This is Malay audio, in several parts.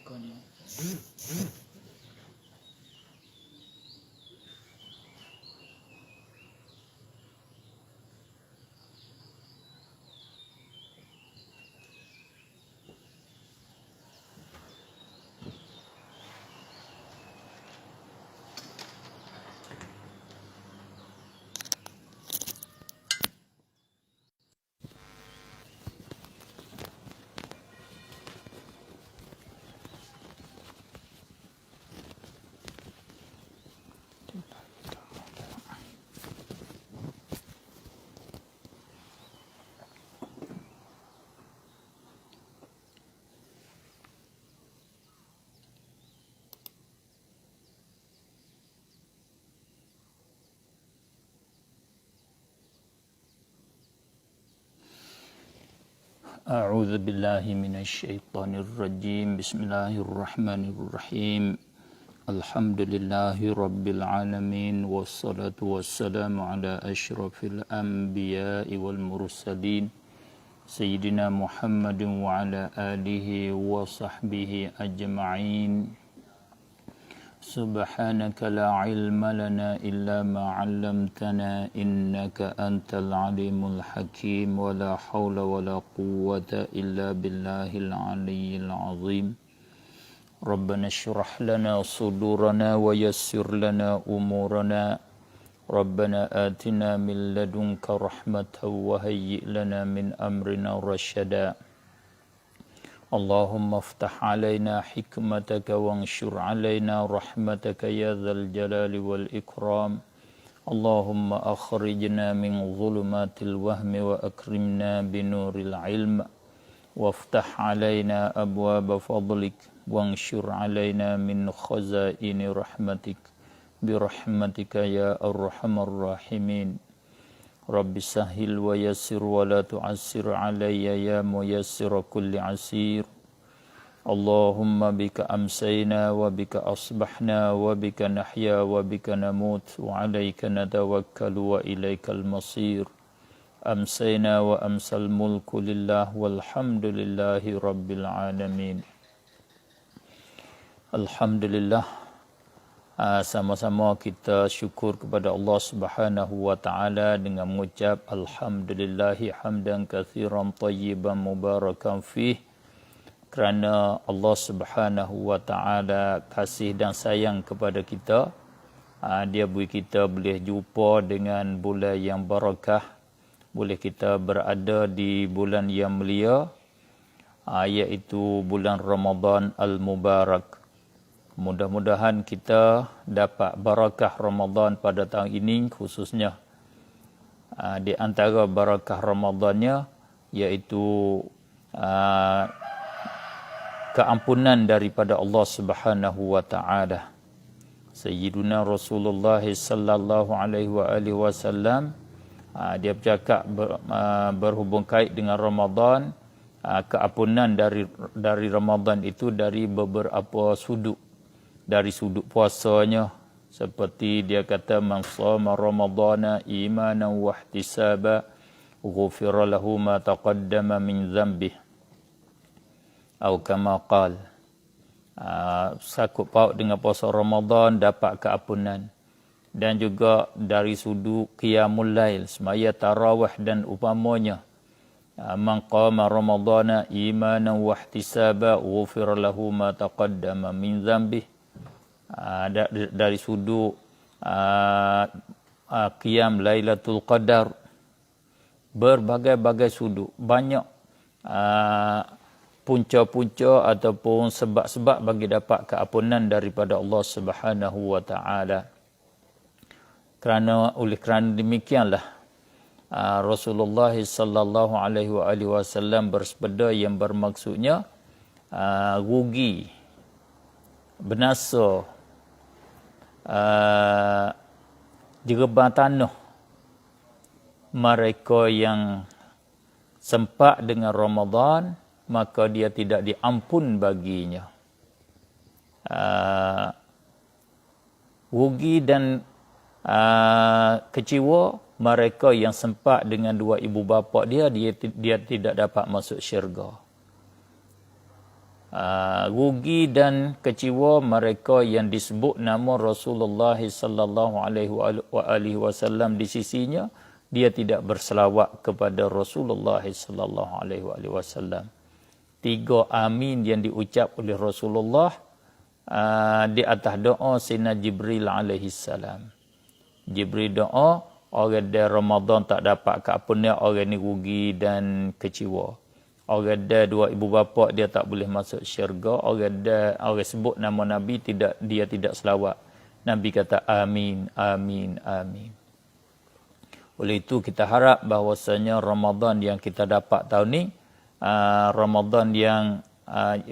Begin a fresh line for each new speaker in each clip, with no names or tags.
ikonnya. A'udzu billahi minasyaitonir rajim. Bismillahirrahmanirrahim. Alhamdulillahi rabbil alamin wassalatu wassalamu ala asyrafil anbiya'i wal mursalin sayyidina Muhammadin wa ala alihi wa sahbihi ajma'in. Subhanaka la ilma lana illa ma 'allamtana innaka antal alimul hakim wa la haula wa la quwwata illa billahil aliyyil azim. Rabbana shrah lana sudurana wa yassir lana umurana. Rabbana atina min ladunka rahmatan wa hayyi' lana min amrina rasyada. Allahumma aftah alaina hikmataka wanshur alaina rahmataka ya dzal jalali wal ikram. Allahumma akhrijna min dhulumatil wahmi wa akrimna binuril ilm waftah alaina abwaaba fadlik wanshur alaina min khazaini rahmatik birahmatika ya arhamar rahimin. Rabbi sahil wa yassir wa la tu'assir alayya ya muyassira kulli asir. Allahumma bika amsayna wa bika asbahna wa bika nahya wa bika namut wa alayka natawakkalu wa ilaykal masir. Amsayna wa amsal mulku lillah walhamdulillahi rabbil alamin. Alhamdulillah. Sama-sama kita syukur kepada Allah Subhanahu wa taala dengan mengucap alhamdulillahi hamdan katsiran tayyiban mubarakan fih, kerana Allah Subhanahu wa taala kasih dan sayang kepada kita. Dia beri kita boleh jumpa dengan bulan yang barakah, boleh kita berada di bulan yang mulia, iaitu bulan Ramadan al-Mubarak. Mudah-mudahan kita dapat barakah Ramadan pada tahun ini, khususnya di antara barakah Ramadannya iaitu keampunan daripada Allah Subhanahu wa taala. Sayyiduna Rasulullah sallallahu alaihi wasallam dia bercakap berhubung kait dengan Ramadan, keampunan dari Ramadan itu dari beberapa sudut. Dari sudut puasanya, seperti dia kata man shama ramadhana imanan wa ihtisaba ghufira lahu ma taqaddama min dhanbihi atau kama qala. Sakut paut dengan puasa Ramadan dapat keampunan. Dan juga dari sudut qiyamul lail, semaya tarawih dan upamanya, man qama ramadhana imanan wa ihtisaba ghufira lahu ma taqaddama min dhanbihi. Dari sudut qiyam Lailatul Qadar, berbagai-bagai sudut, banyak punca-punca ataupun sebab-sebab bagi dapat keampunan daripada Allah Subhanahu wa taala. Oleh kerana demikianlah Rasulullah sallallahu alaihi wasallam bersabda yang bermaksudnya rugi, binasa, jereban tanah mereka yang sempat dengan Ramadan, maka dia tidak diampun baginya. Rugi dan kecewa mereka yang sempat dengan dua ibu bapa dia tidak dapat masuk syurga. Rugi dan kecewa mereka yang disebut nama Rasulullah sallallahu alaihi wasallam di sisinya, dia tidak berselawat kepada Rasulullah sallallahu alaihi wasallam. 3 amin yang diucap oleh Rasulullah di atas doa Sayyidina Jibril alaihi salam. Jibril doa, orang dia Ramadan tak dapat ke apa ni, orang ni rugi dan kecewa. Orang dia 2 ibu bapa dia tak boleh masuk syurga, orang sebut nama Nabi dia tidak selawat. Nabi kata amin, amin, amin. Oleh itu kita harap bahawasanya Ramadan yang kita dapat tahun ni, Ramadan yang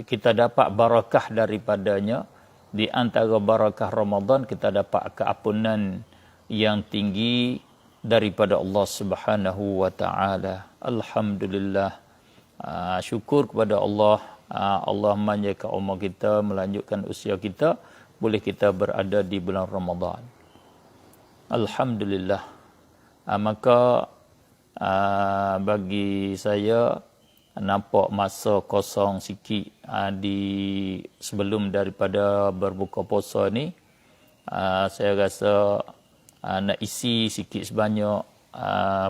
kita dapat barakah daripadanya. Di antara barakah Ramadan kita dapat keampunan yang tinggi daripada Allah Subhanahu wa taala. Alhamdulillah. Syukur kepada Allah. Allah memanjangkan umur kita, melanjutkan usia kita, boleh kita berada di bulan Ramadan. Alhamdulillah. Maka bagi saya nampak masa kosong sikit sebelum daripada berbuka puasa ni. Saya rasa nak isi sikit sebanyak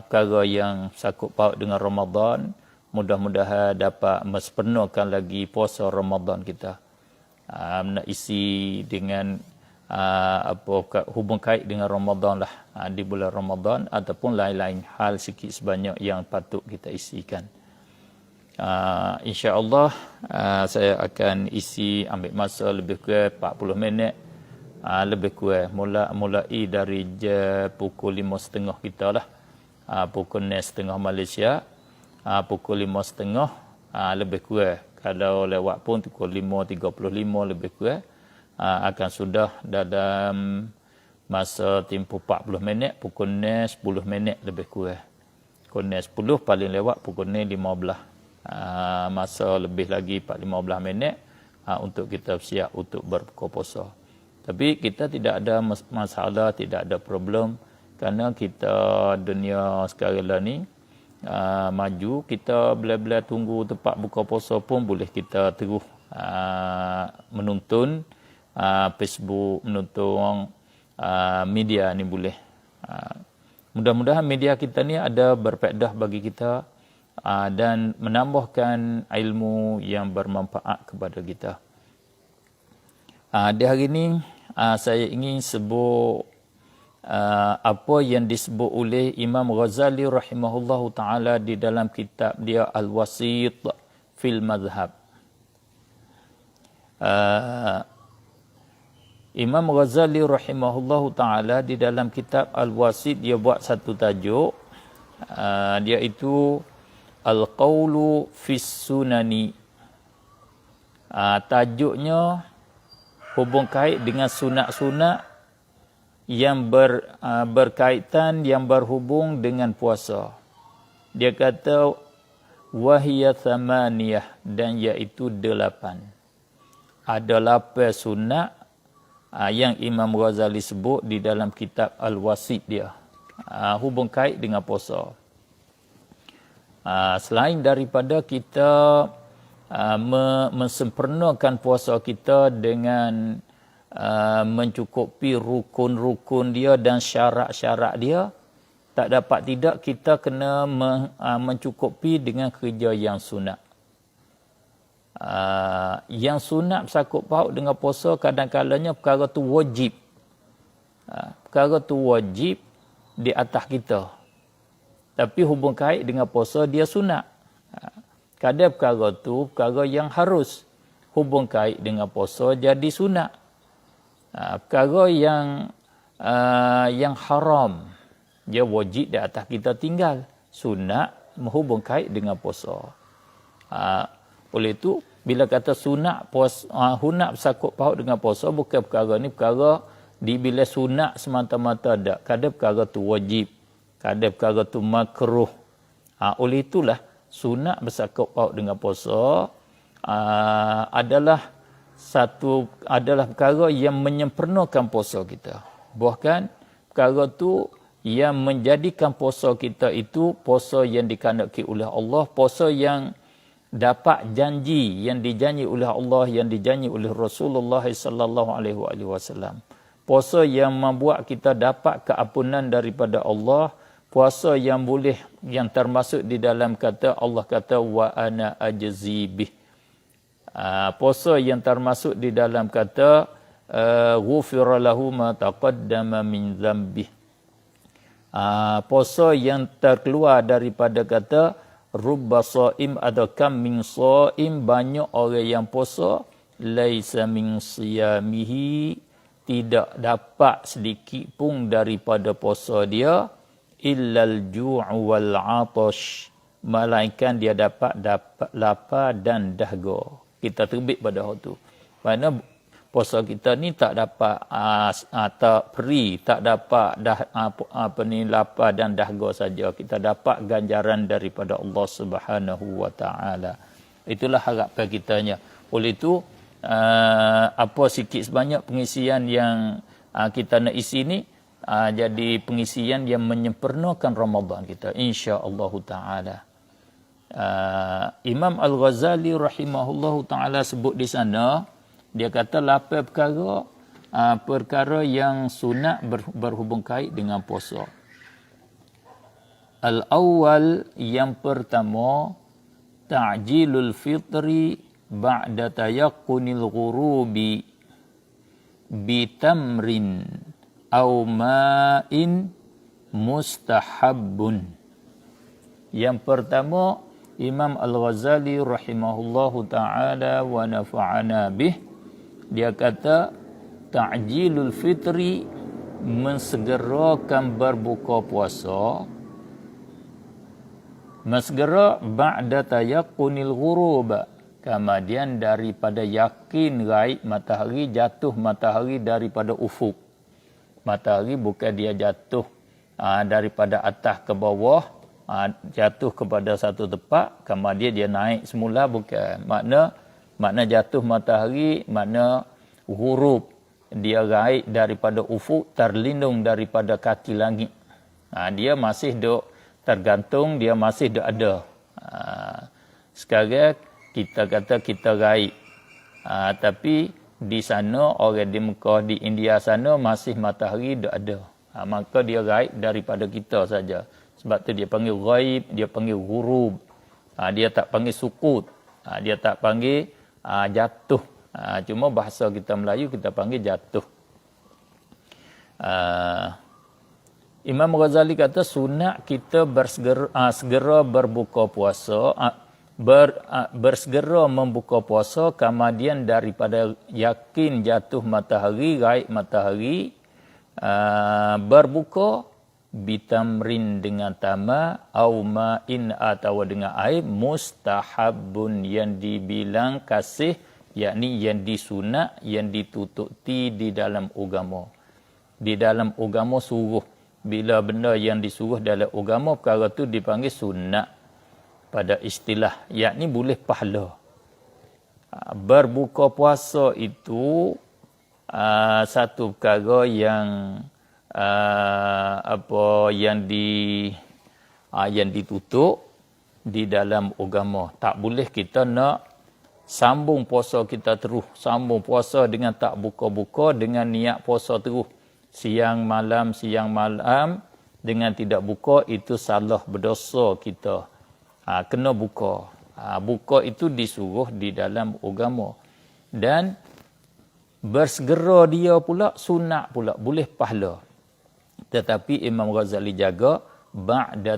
perkara yang sakut paut dengan Ramadan. Mudah-mudahan dapat mespenuhkan lagi puasa Ramadan kita. Nak isi dengan hubung kait dengan Ramadan lah, di bulan Ramadan, ataupun lain-lain hal sikit sebanyak yang patut kita isikan. InsyaAllah saya akan ambil masa lebih kurang 40 minit, lebih kurang mulai dari pukul 5.30 kita lah, pukul 6.30 Malaysia, pukul 5.30 lebih kurang, kalau lewat pun pukul 5.35 lebih kurang, akan sudah dalam masa tempoh 40 minit, pukul 6 10 minit lebih kurang, pukul 6 10 paling lewat pukul 6 15. Masa lebih lagi 15 minit untuk kita siap untuk berbuka puasa. Tapi kita tidak ada masalah, tidak ada problem, kerana kita dunia sekarang lah ni maju, kita bila-bila tunggu tempat buka puasa pun boleh kita terus menonton Facebook, menonton media ni boleh. Mudah-mudahan media kita ni ada berfaedah bagi kita dan menambahkan ilmu yang bermanfaat kepada kita. Di hari ini saya ingin sebut apa yang disebut oleh Imam Ghazali rahimahullahu taala di dalam kitab dia Al-Wasit fil Madhab. Imam Ghazali rahimahullahu taala di dalam kitab Al-Wasit dia buat satu tajuk, dia itu Al-Qawlu fis Sunani. Tajuknya hubung kait dengan sunat-sunat yang berkaitan, yang berhubung dengan puasa. Dia kata wahiya thamaniyah, dan iaitu 8. Ada 8 sunat yang Imam Ghazali sebut di dalam kitab Al-Wasit dia, hubung kait dengan puasa. Selain daripada kita mensempurnakan puasa kita dengan mencukupi rukun-rukun dia dan syarat-syarat dia, tak dapat tidak kita kena mencukupi dengan kerja yang sunat. Yang sunat bersangkut paut dengan puasa, kadang-kadangnya perkara tu wajib. Perkara tu wajib di atas kita. Tapi hubung kait dengan puasa dia sunat. Kadang perkara tu perkara yang harus, hubung kait dengan puasa jadi sunat. Perkara yang haram, dia wajib di atas kita tinggal. Sunat menghubung kait dengan puasa. Oleh itu bila kata sunat hunat bersangkut paut dengan puasa, bukan perkara ni perkara bila sunat semata-mata ada. Kadang perkara tu wajib, kadang perkara tu makruh. Oleh itulah sunat bersangkut paut dengan puasa adalah perkara yang menyempurnakan puasa kita. Bahkan perkara tu yang menjadikan puasa kita itu puasa yang dikehendaki oleh Allah, puasa yang dapat janji yang dijanji oleh Allah, yang dijanji oleh Rasulullah sallallahu alaihi wasallam. Puasa yang membuat kita dapat keampunan daripada Allah, puasa yang termasuk di dalam kata Allah kata wa ana ajzi bih. Puasa yang termasuk di dalam kata ghufira lahu ma taqaddama min dzambih. Puasa yang terkeluar daripada kata rubba shaim atau kam min shaim, banyak orang yang puasa laisa min siyamihi, tidak dapat sedikit pun daripada puasa dia illal ju' wal 'atash, melainkan dia dapat lapar dan dahaga. Kita terbit pada waktu. Kerana puasa kita ni tak dapat tak peri, tak dapat lapar dan dahaga saja. Kita dapat ganjaran daripada Allah Subhanahu wa taala. Itulah harapan kitanya. Oleh itu apa sikit sebanyak pengisian yang kita nak isi ni jadi pengisian yang menyempurnakan Ramadan kita insya-Allah taala. Imam Al-Ghazali rahimahullahu taala sebut di sana, dia kata 8 perkara yang sunat berhubung kait dengan puasa. Al-awwal, yang pertama, ta'jilul fitri ba'da tayaqqunil ghurubi bitamrin aw ma'in mustahabbun. Yang pertama, Imam Al-Ghazali rahimahullahu ta'ala wa nafa'ana bih, dia kata ta'jilul fitri, mensegerakan berbuka puasa, mensegera ba'da tayaqqunil ghurub, kemudian daripada yakin gaib matahari, jatuh matahari daripada ufuk. Matahari bukan dia jatuh daripada atas ke bawah, jatuh kepada satu tempat, kemudian dia naik semula, bukan. Makna jatuh matahari, makna ghurub, dia gaib daripada ufuk, terlindung daripada kaki langit. Dia masih duk tergantung, dia masih duk ada. Sekarang kita kata kita gaib. Tapi di sana, orang di Mekah, di India sana, masih matahari duk ada. Maka dia gaib daripada kita saja. Sebab tu dia panggil ghaib, dia panggil ghurub. Dia tak panggil sukut. Dia tak panggil jatuh. Cuma bahasa kita Melayu kita panggil jatuh. Imam Ghazali kata sunat kita segera berbuka puasa, bersegera membuka puasa, kemudian daripada yakin jatuh matahari, gaib matahari, berbuka bitamrin dengan tama, au ma'in atau dengan air, mustahabun yang dibilang kasih, yakni yang disunat, yang ditututi di dalam agama. Di dalam agama suruh. Bila benda yang disuruh dalam agama, perkara tu dipanggil sunat pada istilah, yakni boleh pahala. Berbuka puasa itu satu perkara yang yang ditutup di dalam agama. Tak boleh kita nak sambung puasa kita terus, sambung puasa dengan tak buka-buka, dengan niat puasa terus siang malam dengan tidak buka, itu salah, berdosa kita. Kena buka. Buka itu disuruh di dalam agama. Dan bersegera dia pula sunat pula, boleh pahala. Tetapi Imam Ghazali jaga ba'da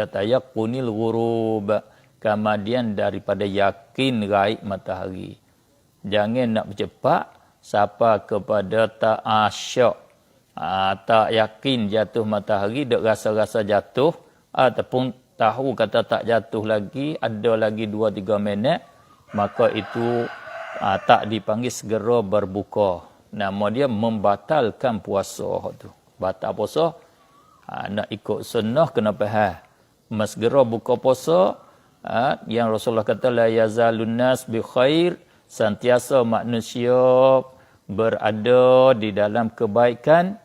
tayaqqunil ghurub, kemudian daripada yakin gaib matahari. Jangan nak bercepat siapa kepada tak asyak, tak yakin jatuh matahari, dak rasa-rasa jatuh, ataupun tahu kata tak jatuh lagi, ada lagi 2-3 minit, maka itu tak dipanggil segera berbuka. Nama dia membatalkan puasa tu. Batal puasa, nak ikut sunnah kena faham. Segera buka puasa, yang Rasulullah kata la yazalun nas bi khair, sentiasa manusia berada di dalam kebaikan,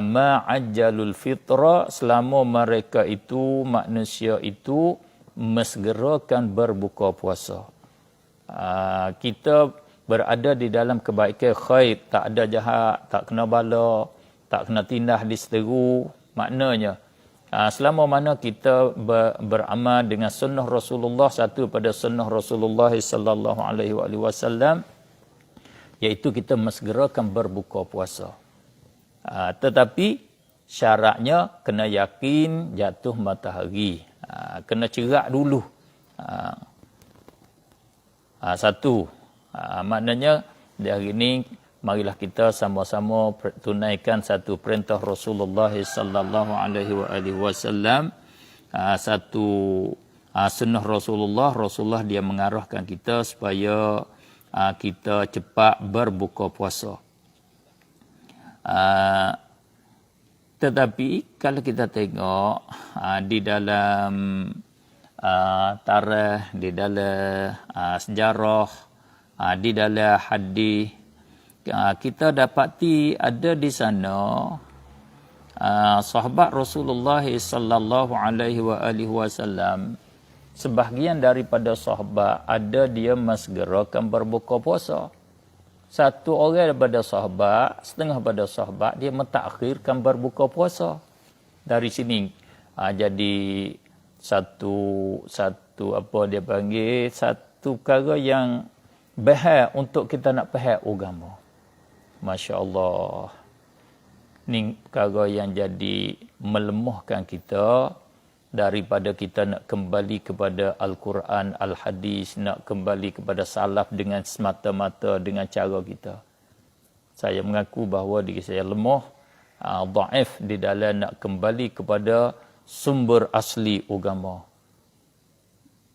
ma'ajjalul fitra, selama mereka itu, manusia itu mensegerakan berbuka puasa. Kita berada di dalam kebaikan khair, tak ada jahat, tak kena bala, tak kena tindah diseteru. Maknanya, selama mana kita beramal dengan sunnah Rasulullah, satu pada sunnah Rasulullah sallallahu alaihi wasallam, iaitu kita mensegerakan berbuka puasa. Tetapi syaratnya kena yakin jatuh matahari. Kena cerak dulu. Satu. Maknanya di hari ini marilah kita sama-sama tunaikan satu perintah Rasulullah sallallahu alaihi wasallam. Satu sunnah Rasulullah dia mengarahkan kita supaya kita cepat berbuka puasa. Tetapi kalau kita tengok di dalam tarikh, di dalam sejarah, di dalam hadis, kita dapati ada di sana sahabat Rasulullah sallallahu alaihi wasallam, sebahagian daripada sahabat ada dia mensegerakan berbuka puasa. Satu orang daripada sahabat, setengah daripada sahabat, dia mentakhirkan berbuka puasa. Dari sini jadi satu apa dia panggil, satu perkara yang bahaya untuk kita nak faham agama. Masya Allah. Ni perkara yang jadi melemahkan kita daripada kita nak kembali kepada Al-Quran, Al-Hadis, nak kembali kepada salaf dengan semata-mata dengan cara kita. Saya mengaku bahawa diri saya lemah, dhaif di dalam nak kembali kepada sumber asli agama.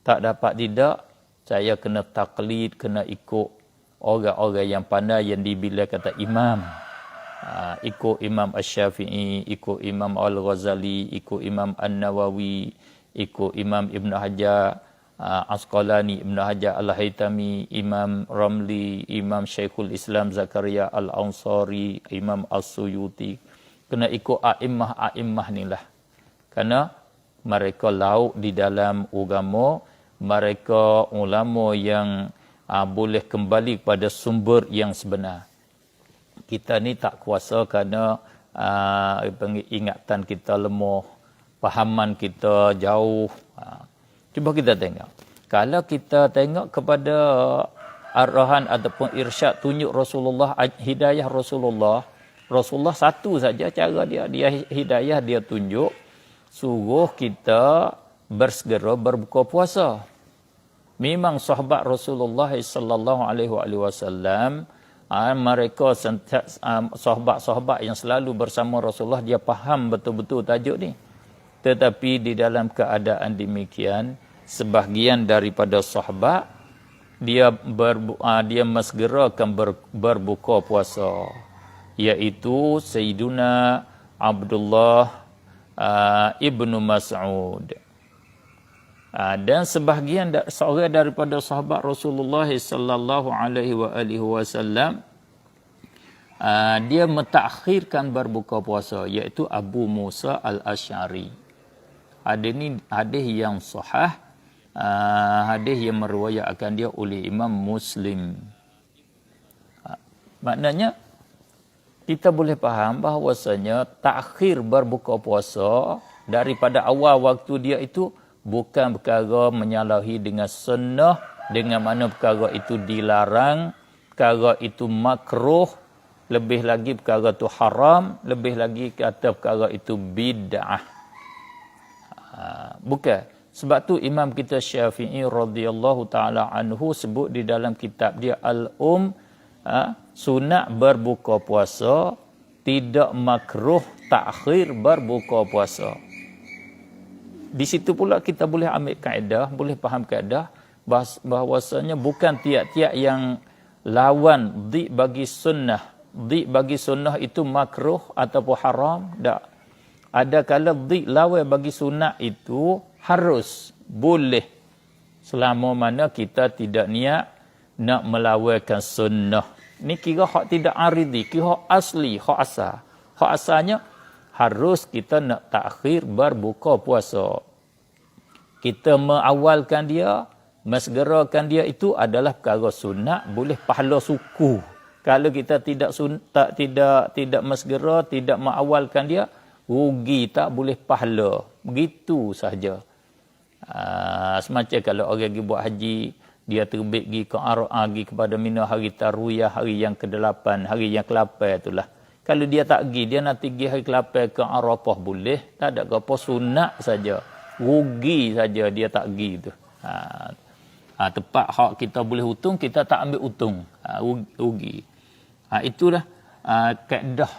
Tak dapat tidak, saya kena taklid, kena ikut orang-orang yang pandai yang dibilang kata imam. Ikut Imam Asy-Syafi'i, ikut Imam Al-Ghazali, ikut Imam An-Nawawi, ikut Imam Ibn Hajar Asqalani, Ibn Hajar Al-Haytami, Imam Ramli, Imam Syekhul Islam Zakaria Al-Ansari, Imam As-Suyuti. Kena ikut a'immah ni lah. Kerana mereka lauk di dalam agama, mereka ulama yang boleh kembali kepada sumber yang sebenar. Kita ni tak kuasa kerana ingatan kita lemah, pahaman kita jauh. Cuba kita tengok. Kalau kita tengok kepada arahan ataupun irsyad tunjuk Rasulullah, hidayah Rasulullah satu saja cara dia hidayah, dia tunjuk, suruh kita bersegera berbuka puasa. Memang sahabat Rasulullah sallallahu alaihi wasallam, mereka sahabat-sahabat yang selalu bersama Rasulullah, dia faham betul-betul tajuk ni. Tetapi di dalam keadaan demikian, sebahagian daripada sahabat dia mensegerakan berbuka puasa, iaitu Sayyiduna Abdullah ibnu Mas'ud. Dan sebahagian seorang daripada sahabat Rasulullah sallallahu alaihi wasallam, dia mentakhirkan berbuka puasa, iaitu Abu Musa Al-Asy'ari. Hadis yang sahih, hadis yang meriwayatkan dia oleh Imam Muslim. Maknanya kita boleh faham bahawasanya takhir berbuka puasa daripada awal waktu dia itu bukan perkara menyalahi dengan sunnah, dengan mana perkara itu dilarang, perkara itu makruh, lebih lagi perkara itu haram, lebih lagi kata perkara itu bid'ah. Bukan. Sebab tu Imam kita Syafi'i radhiyallahu ta'ala anhu sebut di dalam kitab dia sunat berbuka puasa, tidak makruh takhir berbuka puasa. Di situ pula kita boleh ambil kaedah, boleh faham kaedah bahawasanya bukan tiap-tiap yang lawan di bagi sunnah. Di bagi sunnah itu makruh ataupun haram, tak. Ada kala di lawan bagi sunnah itu harus, boleh. Selama mana kita tidak niat nak melawankan sunnah. Ni kira hak tidak aridi, kira hak asli, hak asal. Hak asalnya harus kita nak takhir berbuka puasa. kita mengawalkan dia, mesegerakan dia itu adalah perkara sunat, boleh pahala suku. Kalau kita tidak mesegera, tidak mengawalkan dia, rugi, tak boleh pahala. Begitu sahaja. Semacam kalau orang pergi buat haji, dia terbit pergi ke Arafah, pergi kepada Mina hari Tarwiyah, hari yang ke-8, hari yang ke-8 itulah. Kalau dia tak pergi, dia nanti pergi hari ke-8 ke Arafah boleh, tak ada apa, sunat saja. Rugi saja dia tak pergi tu. Tepat hak kita boleh untung, kita tak ambil untung. Rugi. Itulah kaedah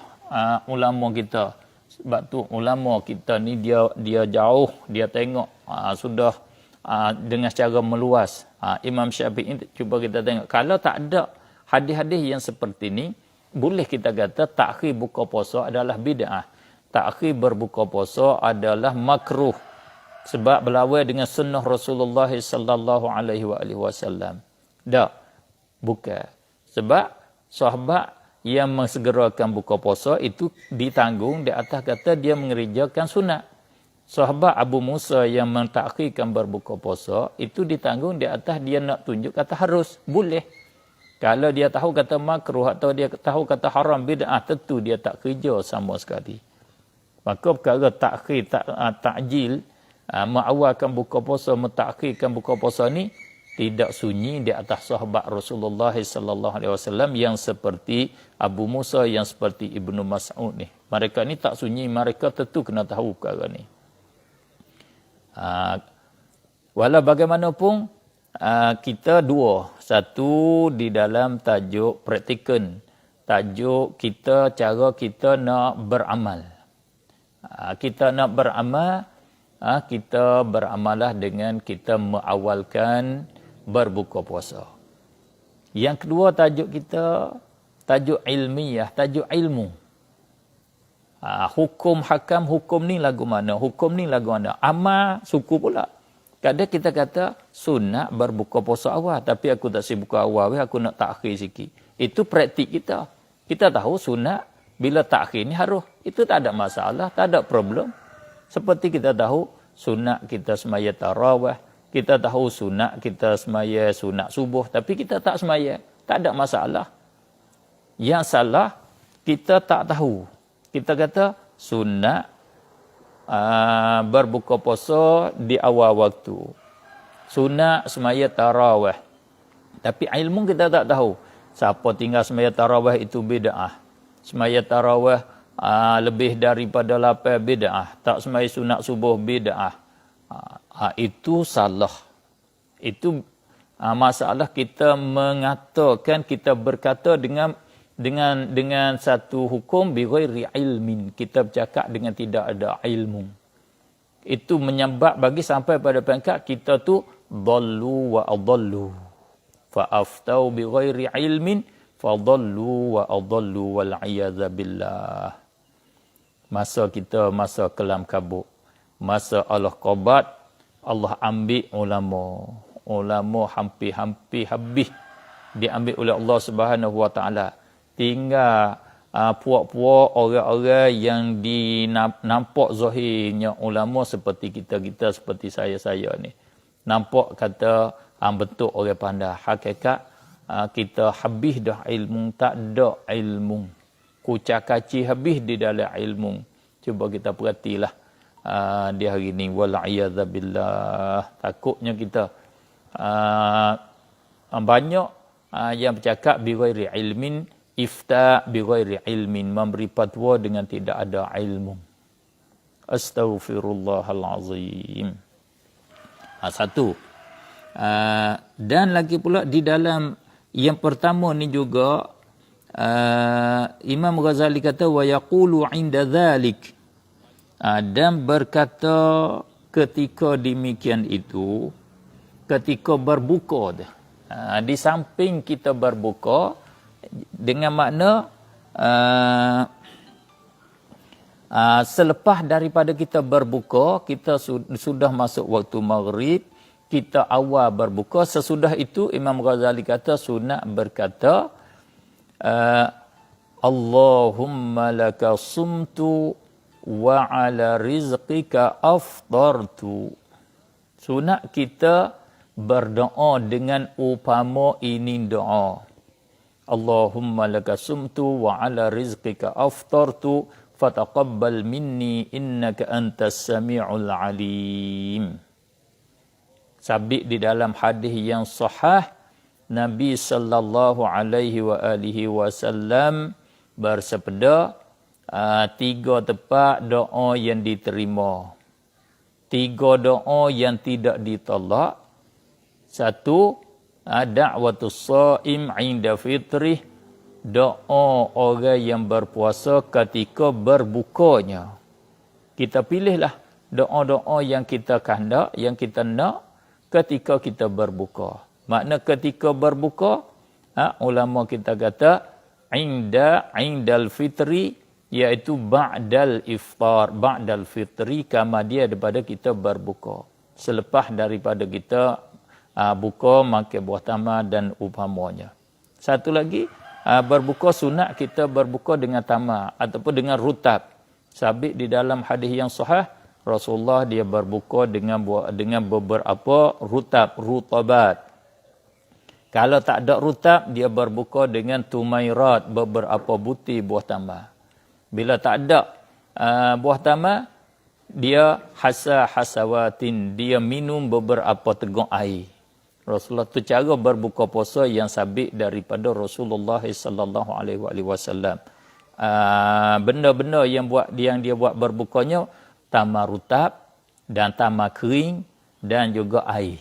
ulama kita. Sebab tu ulama kita ni dia jauh, dia tengok sudah dengan secara meluas. Imam Syafi'i, cuba kita tengok. Kalau tak ada hadis-hadis yang seperti ni, boleh kita kata takhir buka puasa adalah bid'ah. Takhir berbuka puasa adalah makruh. Sebab berlawan dengan sunnah Rasulullah sallallahu alaihi wasallam. Tak. Bukan. Sebab sahabat yang mensegerakan buka puasa itu ditanggung di atas kata dia mengerjakan sunat. Sahabat Abu Musa yang mentakhirkan berbuka puasa itu ditanggung di atas dia nak tunjuk kata harus, boleh. Kalau dia tahu kata makruh atau dia tahu kata haram bid'ah, tentu dia tak kerja sama sekali. Maka perkara takhir, takjil, mengawalkan buka puasa, mentakhirkan buka puasa ni tidak sunyi di atas sahabat Rasulullah sallallahu alaihi wasallam yang seperti Abu Musa, yang seperti Ibnu Mas'ud ni. Mereka ni tak sunyi, mereka tentu kena tahu perkara ni. Walau bagaimanapun kita dua. Satu di dalam tajuk praktikan. Tajuk kita, cara kita nak beramal. Kita nak beramal, kita beramalah dengan kita mengawalkan berbuka puasa. Yang kedua tajuk kita, tajuk ilmiah, tajuk ilmu. Hukum hakam, hukum ni lagu mana, hukum ni lagu mana. Amal suku pula. Kadang kita kata sunat berbuka puasa awal, tapi aku tak si buka awal, aku nak takhir sikit. Itu praktik kita. Kita tahu sunat bila takhir ni harus. Itu tak ada masalah, tak ada problem. Seperti kita tahu sunat kita semaya tarawih, kita tahu sunat kita semaya sunat subuh, tapi kita tak semaya. Tak ada masalah. Yang salah, kita tak tahu. Kita kata sunat berbuka puasa di awal waktu. Sunat semaya tarawih. Tapi ilmu kita tak tahu. Siapa tinggal semaya tarawih itu bid'ah. Semaya tarawih lebih daripada 8 bid'ah. Tak semaya sunat subuh bid'ah. Itu salah. Itu masalah kita mengatakan, kita berkata dengan satu hukum bighairi ilmin. Kita bercakap dengan tidak ada ilmu. Itu menyebab bagi sampai pada peringkat kita tu dallu wa adallu. Fa aftau bighairi ilmin fa dallu wa adallu wal iyadza billah. Masa kita masa kelam kabut, masa Allah qabat, Allah ambil ulama. Ulama hampir-hampir habis diambil oleh Allah Subhanahu wa taala. Tinggal puak-puak orang-orang yang nampak zahirnya ulama seperti kita seperti saya ni. Nampak kata bentuk orang pandai. Hakikat kita habis dah ilmu, tak ada ilmu. Kucak-kaci habis di dalam ilmu. Cuba kita perhatilah di hari ni. Wal'iyadzabillah. Takutnya kita banyak yang bercakap bighairi ilmin, ifta bighairi ilmin, memberi fatwa dengan tidak ada ilmu. Astaghfirullahalazim. Satu. Dan lagi pula di dalam yang pertama ni juga Imam Ghazali kata wa yaqulu 'inda dzalik, dan berkata ketika demikian itu, ketika berbuka di samping kita berbuka, dengan makna selepas daripada kita berbuka, kita sudah masuk waktu maghrib, kita awal berbuka. Sesudah itu Imam Ghazali kata sunat berkata Allahumma laka sumtu wa ala rizqika aftartu. Sunat kita berdoa dengan upama ini doa. Allahumma laka sumtu wa ala rizqika aftartu fataqabbal minni innaka antas sami'ul alim. Sabit di dalam hadis yang sahih, Nabi sallallahu alaihi wa alihi wasallam bersabda, 3 tempat doa yang diterima. 3 doa yang tidak ditolak. 1, da'watus shaim 'inda fitrih, doa orang yang berpuasa ketika berbukanya. Kita pilihlah doa-doa yang kita kehendak, yang kita nak ketika kita berbuka. Makna ketika berbuka, ulama kita kata indal fitri, iaitu ba'dal iftar, ba'dal fitri, kama dia daripada kita berbuka. Selepas daripada kita buka, makan buah tamar dan umpamanya. Satu lagi, berbuka sunat kita berbuka dengan tamar ataupun dengan rutab. Sabit di dalam hadis yang sahih, Rasulullah dia berbuka dengan beberapa rutabat. Kalau tak ada rutab, dia berbuka dengan tumairat, beberapa butir buah tamar. Bila tak ada buah tamar, dia hasawatin, dia minum beberapa teguk air. Rasulullah tu cara berbuka puasa yang sabit daripada Rasulullah sallallahu alaihi wasallam. Benda-benda yang dia buat berbukanya tamar rutab dan tamar kering dan juga air.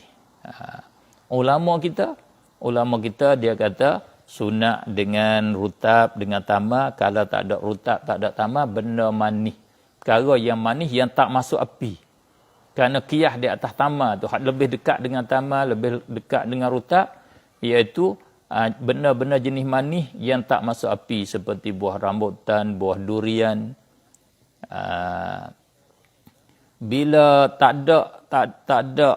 Ulama kita dia kata sunat dengan rutab, dengan tamar. Kalau tak ada rutab, tak ada tamar, benda manis. Perkara yang manis yang tak masuk api. Kerana qiyas di atas tamar tu lebih dekat dengan tamar, lebih dekat dengan rutab, iaitu benda-benda jenis manis yang tak masuk api seperti buah rambutan, buah durian. Bila tak ada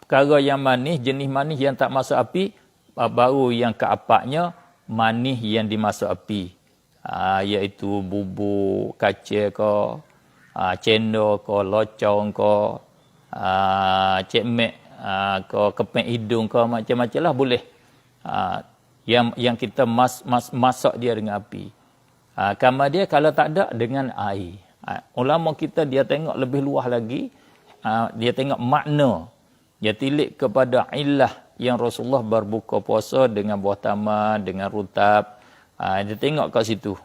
perkara yang manis, jenis manis yang tak masuk api, baru yang keapaknya manis yang dimasuk api. Iaitu bubuk kacang ke, cendol ke, locong ke, cekmek ke, keping hidung ke, macam-macam lah boleh. Yang kita masak dia dengan api. Kamar dia kalau tak ada dengan air. Ulama kita dia tengok lebih luas lagi. Dia tengok makna. Dia tilik kepada illah yang Rasulullah berbuka puasa dengan buah tamar, dengan rutab. Dia tengok kat situ.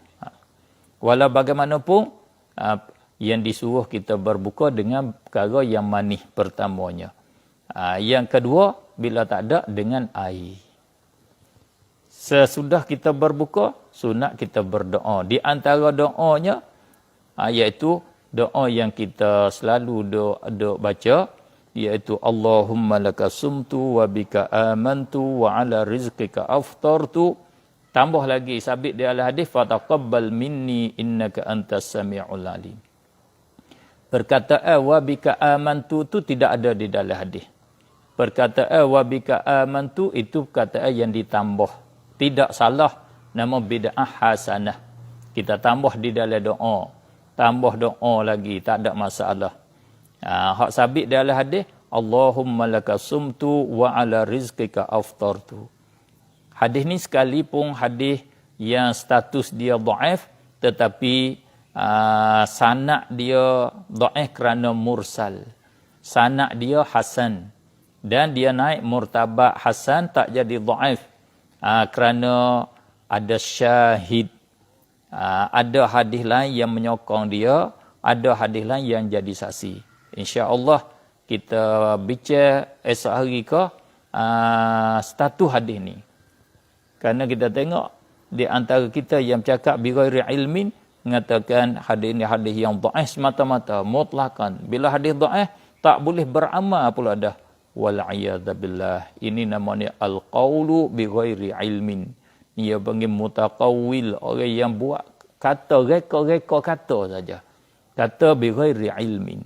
Walau bagaimanapun, yang disuruh kita berbuka dengan perkara yang manis pertamanya. Yang kedua, bila tak ada, dengan air. Sesudah kita berbuka, sunat kita berdoa. Di antara doanya, iaitu doa yang kita selalu duk baca, iaitu Allahumma laka sumtu wa bika amantu wa ala rizqika aftartu. Tambah lagi, sabit di dalam hadis, fataqabbal minni innaka antas sami'ul alim. Perkataan wa bika amantu itu tidak ada di dalam hadis. Perkataan wa bika amantu itu perkataan yang ditambah. Tidak salah, nama bid'ah hasanah. Kita tambah di dalam doa. Tambah doa lagi, tak ada masalah. Hak sabit di dalam hadis, Allahumma laka sumtu wa ala rizqika aftartu. Hadis ni sekalipun hadis yang status dia dhaif, tetapi sanad dia dhaif kerana mursal. Sanad dia hasan. Dan dia naik murtabak hasan, tak jadi dhaif. Kerana ada syahid. Ada hadis lain yang menyokong dia, ada hadis lain yang jadi saksi. InsyaAllah kita bincang esok hari ke status hadis ni. Kerana kita tengok di antara kita yang cakap bighairi ilmin, mengatakan hadis ni hadis yang dhaif semata-mata, mutlakan. Bila hadis dhaif, tak boleh beramal pula dah. Wal'iyadzabillah. Ini namanya al-qawlu bighairi ilmin. Dia panggil mutaqawwil, orang yang buat kata, reka-reka kata saja. Kata bighairi ilmin.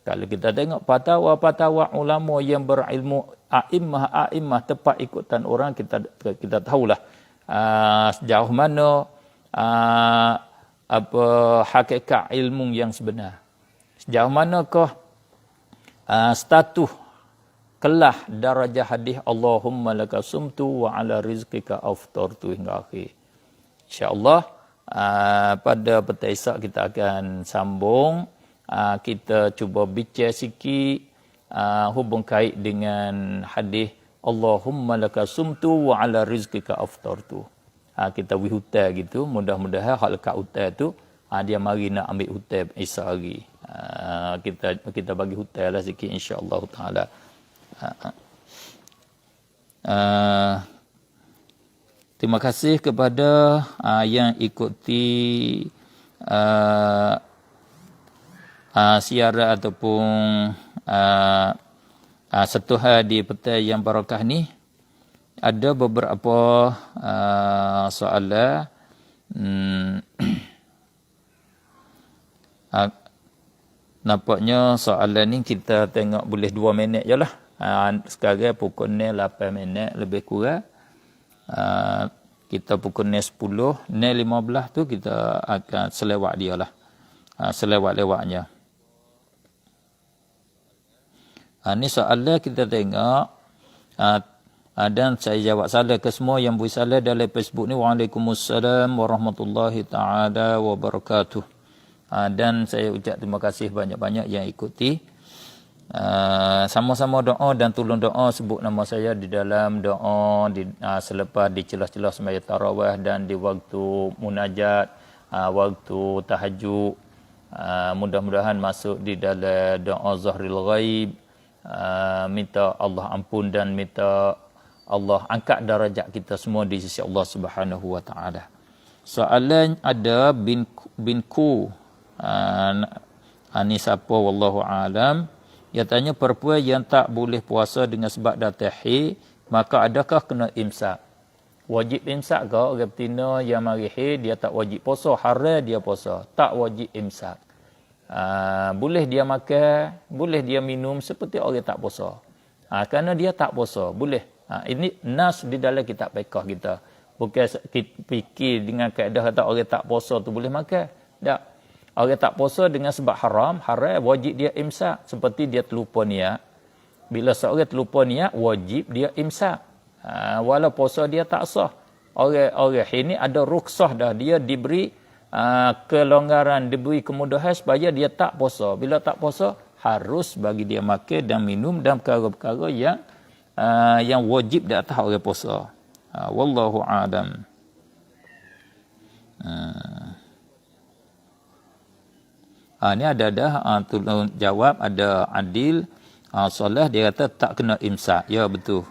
Kalau kita tengok fatwa-fatwa ulama yang berilmu, a'imah tepat ikutan orang, kita tahulah sejauh mana hakikat ilmu yang sebenar. Sejauh manakah status kelah darajah hadis Allahumma laka sumtu wa ala rizqika aftartu hingga akhir. InsyaAllah pada petang esok kita akan sambung. Kita cuba bincang sikit hubung kait dengan hadis Allahumma laka sumtu wa ala rizqika aftartu. Kita wi hutan gitu, mudah-mudahan hak lekat hutan tu dia mari nak ambil hutan esok hari. Kita bagi hutan lah sikit insya-Allah taala. Terima kasih kepada yang ikuti siaran ataupun setuhan di petang yang barakah ni. Ada beberapa soalan nampaknya soalan ni kita tengok boleh 2 minit je lah. Sekarang pukul ni 8 minit lebih kurang. Kita pukul ni 10, ni 15 tu kita akan selewat dia lah. Selewat-lewatnya. Ni soalan kita tengok. Dan saya jawab salah ke semua yang beri salah dalam Facebook ni. Waalaikumsalam warahmatullahi ta'ala wabarakatuh. Dan saya ucap terima kasih banyak-banyak yang ikuti. Sama-sama doa dan tolong doa sebut nama saya di dalam doa selepas di celah-celah sembahyang tarawih dan di waktu munajat, waktu tahajud. Mudah-mudahan masuk di dalam doa zahril ghaib, minta Allah ampun dan minta Allah angkat darajat kita semua di sisi Allah Subhanahu wa taala. Soalan ada binku ni siapa wallahu alam. Dia tanya perempuan yang tak boleh puasa dengan sebab datang haid, maka adakah kena imsak? Wajib imsak ke orang betina yang mari haid dia tak wajib puasa, haram dia puasa, tak wajib imsak. Boleh dia makan, boleh dia minum seperti orang tak puasa. Kerana dia tak puasa, boleh. Ini nas di dalam kitab fiqh kita. Bukan fikir dengan kaedah kata orang tak puasa tu boleh makan. Tak. Orang tak puasa dengan sebab haram wajib dia imsak. Seperti dia terlupa niat. Bila seorang terlupa niat, wajib dia imsak. Walau puasa dia tak sah. Orang ini ada ruksah dah. Dia diberi kelonggaran, diberi kemudahan supaya dia tak puasa. Bila tak puasa, harus bagi dia makan dan minum dan perkara-perkara yang wajib di atas orang puasa. Wallahu a'lam. Ni ada tolong jawab, ada Adil Solah dia kata tak kena imsak. Ya betul.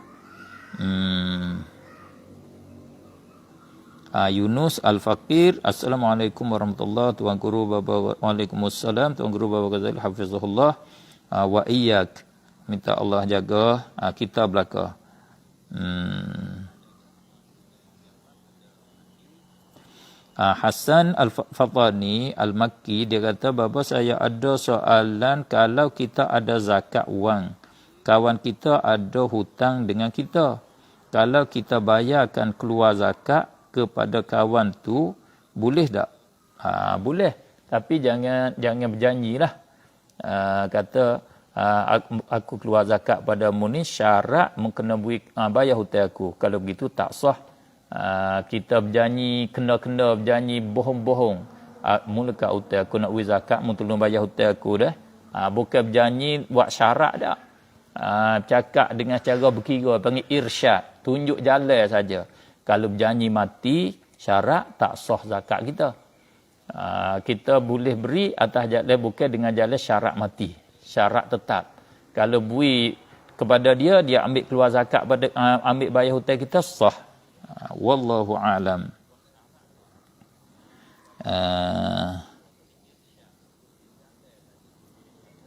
Yunus Al-Fakir, Assalamualaikum warahmatullahi Tuan Guru Baba. Waalaikumsalam Tuan Guru Baba Ghazali hafizahullah wa iyyak. Minta Allah jaga kita belaka. Hasan Al-Fatani Al-Makki dia kata, Baba saya ada soalan, kalau kita ada zakat wang, kawan kita ada hutang dengan kita, kalau kita bayarkan keluar zakat kepada kawan tu, boleh tak? Boleh, tapi jangan berjanjilah. Kata aku keluar zakat padamu ni syarat kena bayar hutang aku. Kalau begitu tak sah. Kita berjanji, kena berjanji bohong-bohong. Mula kat hutang aku nak beri zakat, mu tolong bayar hutang aku dah. Bukan berjanji buat syarat dah. Cakap dengan cara berkira, panggil irsyad, tunjuk jalan saja. Kalau berjanji mati, syarat tak sah zakat kita. Kita boleh beri atas jalan bukan dengan jalan syarat mati, syarat tetap. Kalau beri kepada dia ambil keluar zakat pada ambil bayar hutang kita, sah. Wallahu a'lam.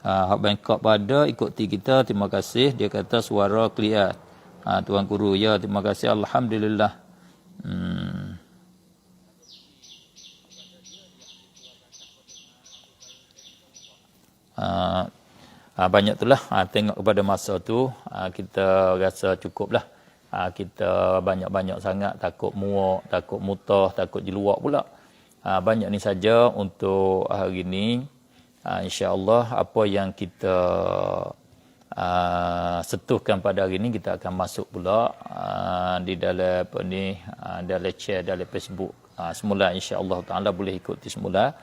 Hak Bangkok pada ikuti kita, terima kasih. Dia kata suara clear. Tuan Guru, ya terima kasih, alhamdulillah. Banyak itulah. Tengok kepada masa tu kita rasa cukup lah. Kita banyak-banyak sangat, takut muak, takut mutah, takut jeluak pula. Banyak ni saja untuk hari ini. InsyaAllah apa yang kita sentuhkan pada hari ini, kita akan masuk pula di dalam dalam share dalam Facebook semula, insya-Allah taala boleh ikuti semula.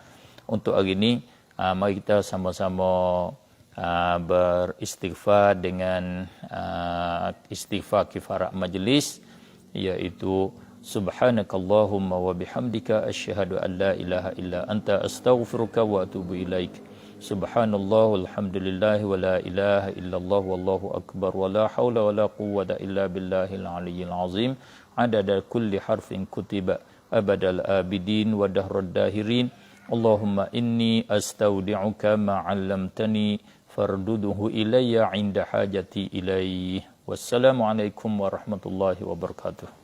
Untuk hari ini mari kita sama-sama beristighfar dengan istighfar kifarat majlis, iaitu subhanakallahumma wa bihamdika asyhadu an la ilaha illa anta astaghfiruka wa atubu ilaik. Subhanallah walhamdulillah wa la ilaha illallah wallahu akbar wa la hawla wa la quwwata illa billahil aliyyil azim. Adada kulli harfin kutiba abadal abidin wa dahrad dahirin. Allahumma inni astaudi'uka ma 'allamtani farduduhu ilayya 'inda hajati ilayhi. Wassalamu alaikum warahmatullahi wabarakatuh.